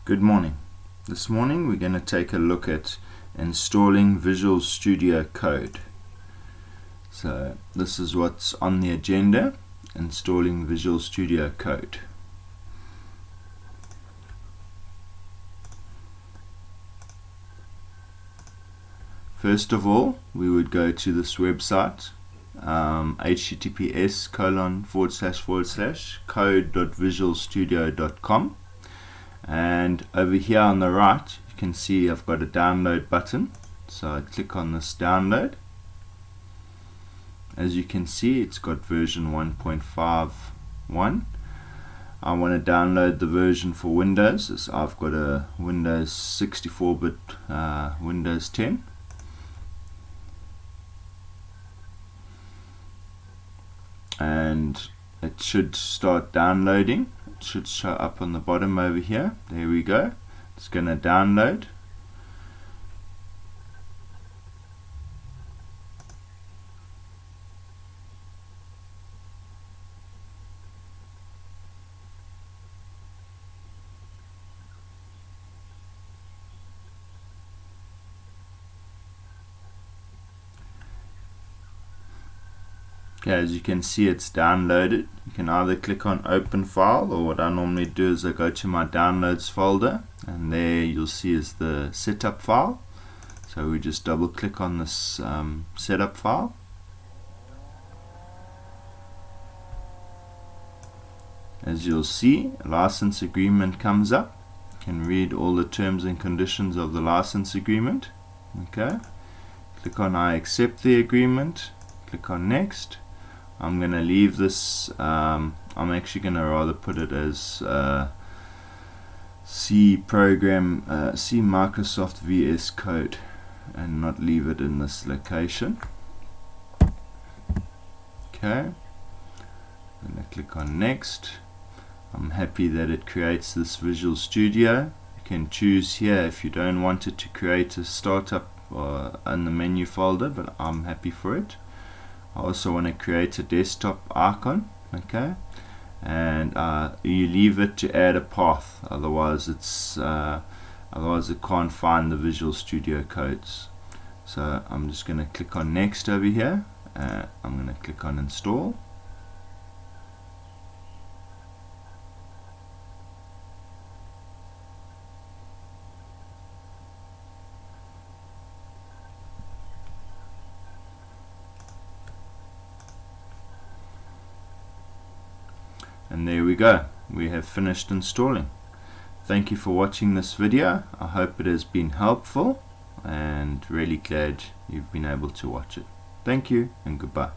Good morning. This morning we're going to take a look at installing Visual Studio Code. So this is what's on the agenda, installing Visual Studio Code. First of all, we would go to this website, https://code.visualstudio.com. And over here on the right you can see I've got a download button, so I click on this download. As you can see, it's got version 1.51. I want to download the version for Windows, as I've got a Windows 64-bit Windows 10. And it should start downloading. It should show up on the bottom over here. There we go. It's going to download. Okay, as you can see, it's downloaded. You can either click on open file, or what I normally do is I go to my downloads folder, and there you'll see is the setup file. So we just double click on this setup file. As you'll see, a license agreement comes up. You can read all the terms and conditions of the license agreement. Okay, click on I accept the agreement, click on next. I'm going to leave this, I'm actually going to rather put it as C Microsoft VS Code, and not leave it in this location. Okay, I'm going to click on next. I'm happy that it creates this Visual Studio. You can choose here if you don't want it to create a startup or in the menu folder, but I'm happy for it. I also want to create a desktop icon, okay, and you leave it to add a path, otherwise it can't find the Visual Studio codes. So I'm just going to click on next over here. I'm going to click on install. And there we go, we have finished installing. Thank you for watching this video. I hope it has been helpful, and really glad you've been able to watch it. Thank you and goodbye.